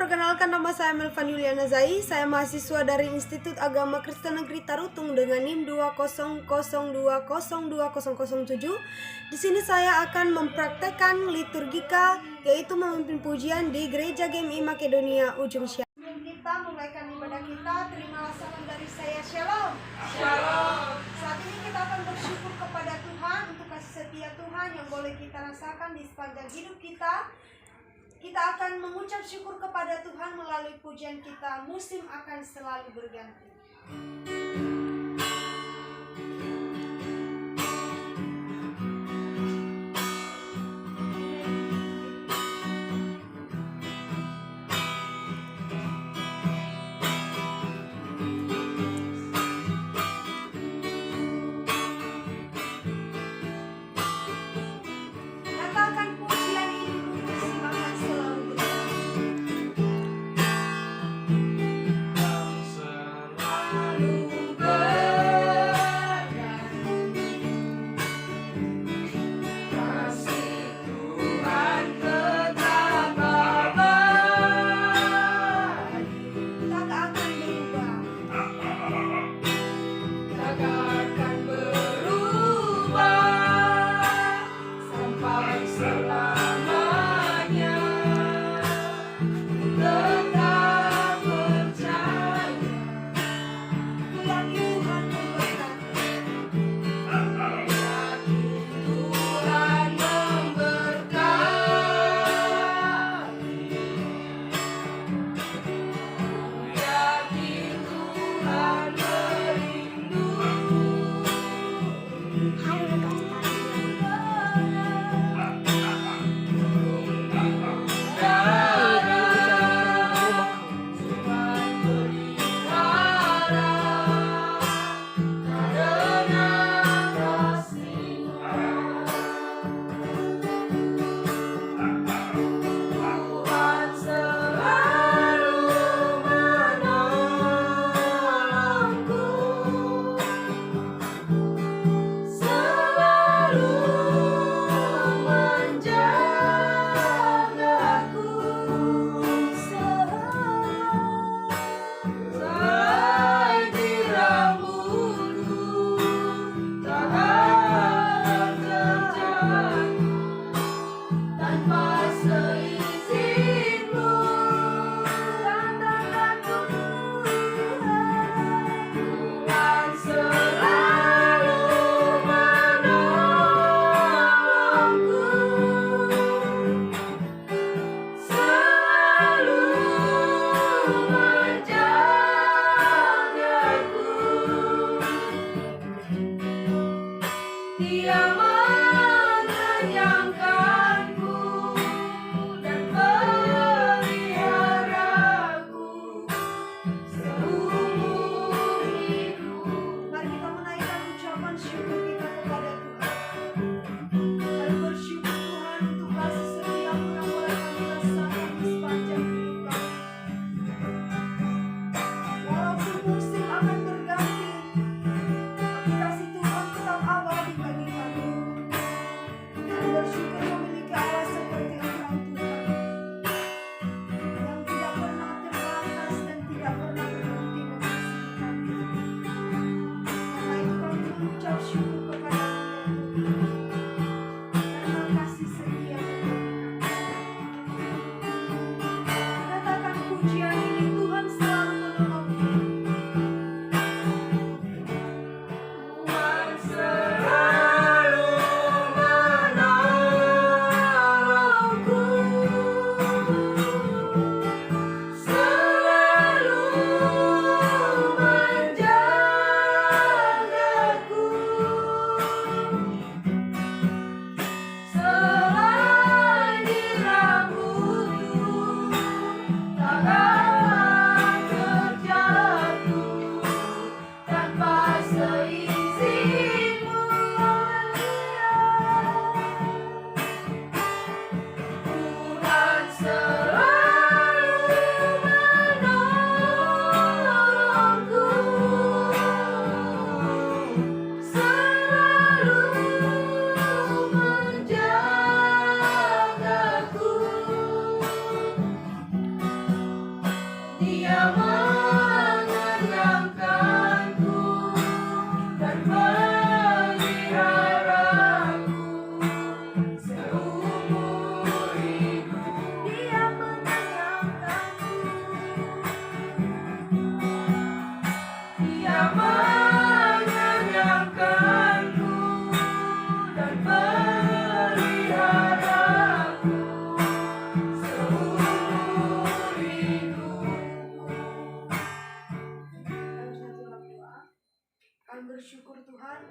perkenalkan nama saya Melvan Yuliana Zai. Saya mahasiswa dari Institut Agama Kristen Negeri Tarutung dengan NIM 200202007. Di sini saya akan mempraktekkan liturgika, yaitu memimpin pujian di Gereja GMI Makedonia Ujung Syah. Sebelum kita memulaikan ibadah kita, terimalah salam dari saya. Shalom. Shalom. Saat ini kita akan bersyukur kepada Tuhan untuk kasih setia Tuhan yang boleh kita rasakan di sepanjang hidup kita. Kita akan mengucap syukur kepada Tuhan melalui pujian kita. Musim akan selalu berganti. Katakan pujian ini, musim akan selalu berganti. Selalu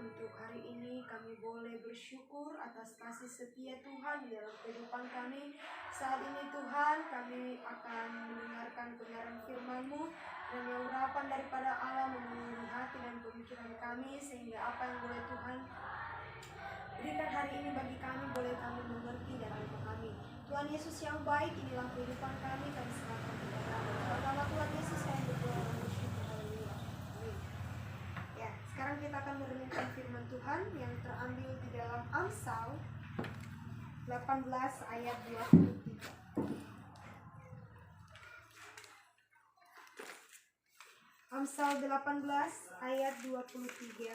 untuk hari ini kami boleh bersyukur atas kasih setia Tuhan di dalam kehidupan kami. Saat ini Tuhan, kami akan mendengarkan kebenaran firman-Mu dan yang urapan daripada Allah memenuhi hati dan pemikiran kami, sehingga apa yang boleh Tuhan berikan hari ini bagi kami, boleh kami mengerti dan memahami. Tuhan Yesus yang baik, inilah kehidupan kami serahkan kepada nama Tuhan Yesus yang berdoa dan bersyukur. Haleluya. Amin. Ya, sekarang kita akan merenungkan firman Tuhan yang terambil di dalam Amsal 18 ayat 23. Amsal 18 ayat 23.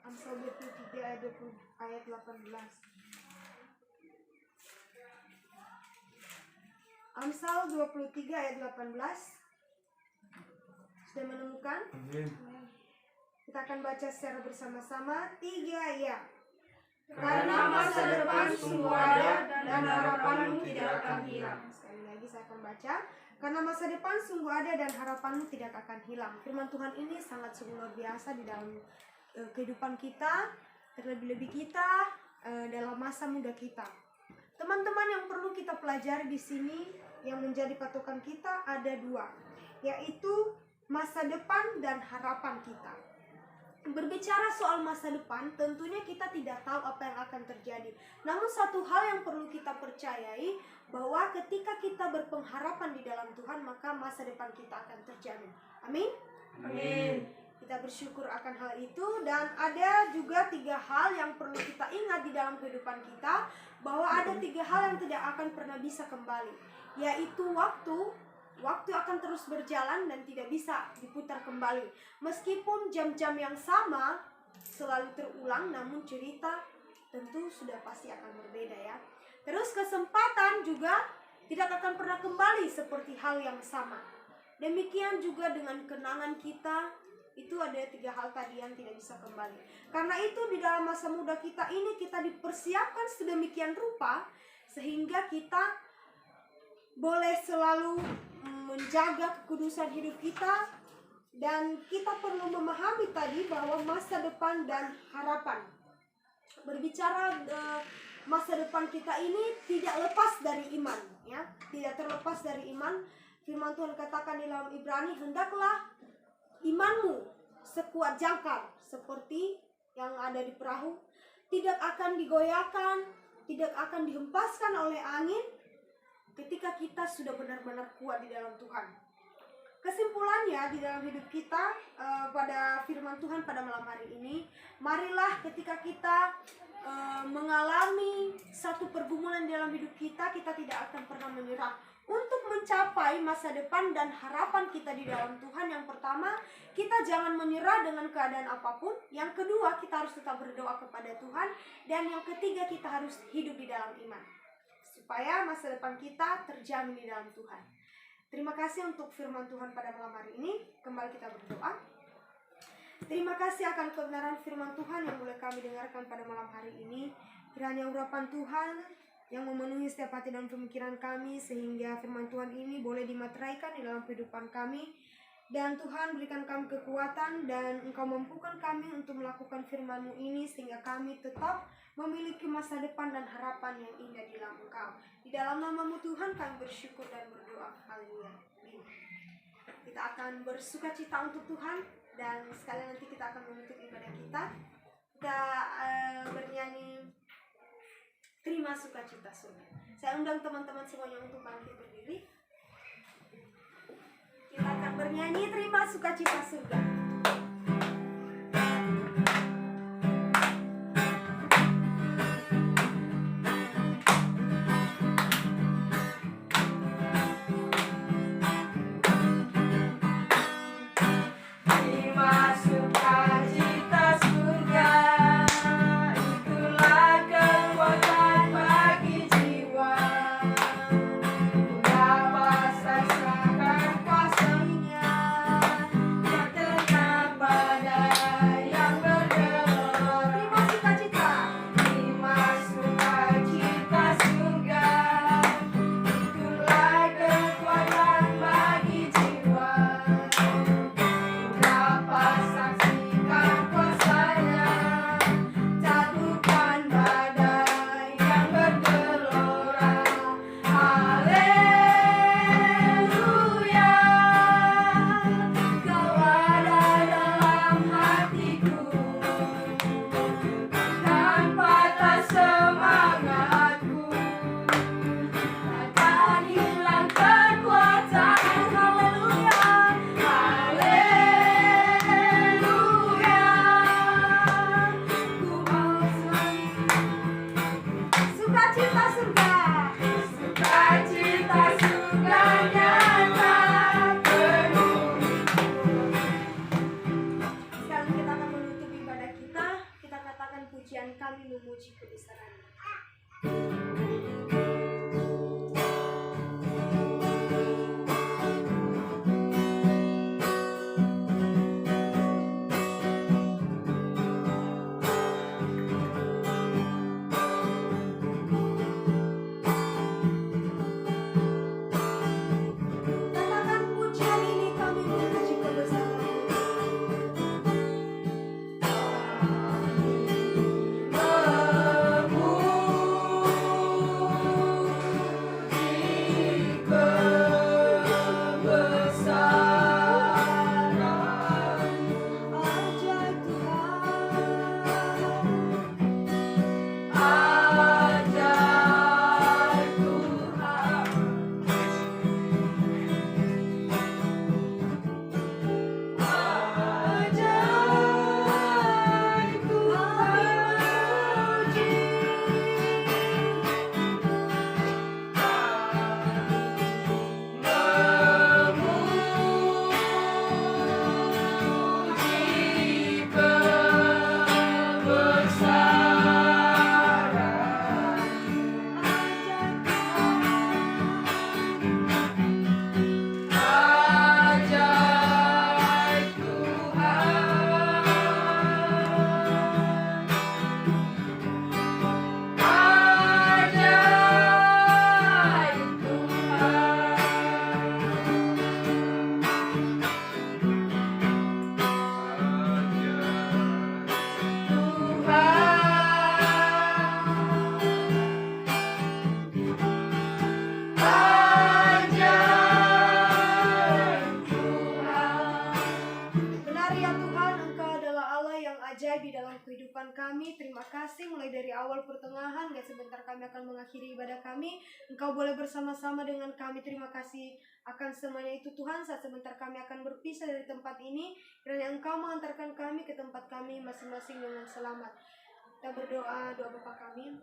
Amsal 23 ayat 18. Amsal 23 ayat 18. Sudah menemukan? Kita akan baca secara bersama-sama. 3 ya. Karena masa depan sungguh ada dan harapanmu tidak akan hilang. Sekali lagi saya akan baca. Karena masa depan sungguh ada dan harapanmu tidak akan hilang. Firman Tuhan ini sangat sungguh luar biasa di dalam kehidupan kita, terlebih-lebih kita dalam masa muda kita. Teman-teman, yang perlu kita pelajari di sini yang menjadi patokan kita ada 2, yaitu masa depan dan harapan kita. Berbicara soal masa depan, tentunya kita tidak tahu apa yang akan terjadi. Namun satu hal yang perlu kita percayai, bahwa ketika kita berpengharapan di dalam Tuhan, maka masa depan kita akan terjamin. Amin? Amin. Kita bersyukur akan hal itu. Dan ada juga 3 hal yang perlu kita ingat di dalam kehidupan kita, bahwa ada 3 hal yang tidak akan pernah bisa kembali, yaitu waktu akan terus berjalan dan tidak bisa diputar kembali. Meskipun jam-jam yang sama selalu terulang, namun cerita tentu sudah pasti akan berbeda ya. Terus kesempatan juga tidak akan pernah kembali seperti hal yang sama. Demikian juga dengan kenangan kita, itu ada 3 hal tadi yang tidak bisa kembali. Karena itu di dalam masa muda kita ini, kita dipersiapkan sedemikian rupa sehingga kita boleh selalu menjaga kekudusan hidup kita. Dan kita perlu memahami tadi bahwa masa depan dan harapan. Berbicara masa depan kita ini tidak lepas dari iman ya, tidak terlepas dari iman. Firman Tuhan katakan di dalam Ibrani, hendaklah imanmu sekuat jangkar seperti yang ada di perahu, tidak akan digoyahkan, tidak akan dihempaskan oleh angin ketika kita sudah benar-benar kuat di dalam Tuhan. Kesimpulannya di dalam hidup kita pada firman Tuhan pada malam hari ini, marilah ketika kita mengalami satu pergumulan dalam hidup kita, kita tidak akan pernah menyerah. Untuk mencapai masa depan dan harapan kita di dalam Tuhan, yang pertama, kita jangan menyerah dengan keadaan apapun. Yang kedua, kita harus tetap berdoa kepada Tuhan. Dan yang ketiga, kita harus hidup di dalam iman, supaya masa depan kita terjamin di dalam Tuhan. Terima kasih untuk firman Tuhan pada malam hari ini. Kembali kita berdoa. Terima kasih akan kebenaran firman Tuhan yang boleh kami dengarkan pada malam hari ini. Kiranya urapan Tuhan yang memenuhi setiap hati dan pemikiran kami, sehingga firman Tuhan ini boleh dimateraikan di dalam kehidupan kami. Dan Tuhan, berikan kami kekuatan dan Engkau mampukan kami untuk melakukan firman-Mu ini, sehingga kami tetap memiliki masa depan dan harapan yang indah di dalam Engkau. Di dalam nama-Mu Tuhan kami bersyukur dan berdoa. Haleluya. Amin. Kita akan bersukacita untuk Tuhan, dan sekali nanti kita akan menutup ibadah kita. Kita bernyanyi Terima Sukacita Surga. Saya undang teman-teman semuanya untuk bangkit berdiri. Kita akan bernyanyi Terima Sukacita Surga. Terima kehidupan kami. Terima kasih mulai dari awal pertengahan, dan sebentar kami akan mengakhiri ibadah kami. Engkau boleh bersama-sama dengan kami. Terima kasih akan semuanya itu Tuhan. Saat sebentar kami akan berpisah dari tempat ini, kiranya Engkau mengantarkan kami ke tempat kami masing-masing dengan selamat. Kita berdoa, doa Bapa kami.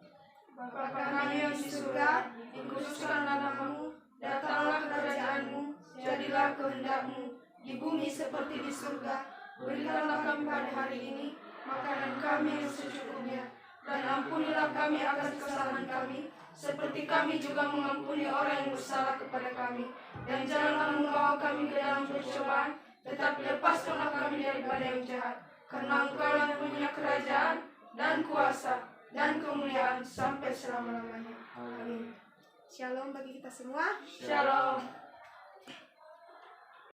Bapa kami yang di surga, dikuduskanlah namamu, datanglah kerajaanmu, jadilah kehendak-mu, di bumi seperti di surga. Berikanlah kami pada hari ini makanan kami yang secukupnya, dan ampunilah kami akan kesalahan kami, seperti kami juga mengampuni orang yang bersalah kepada kami. Dan janganlah membawa kami ke dalam percobaan, tetapi lepaskanlah kami daripada yang jahat. Karena Engkau yang punya kerajaan dan kuasa dan kemuliaan sampai selama-lamanya. Amin. Shalom bagi kita semua. Shalom.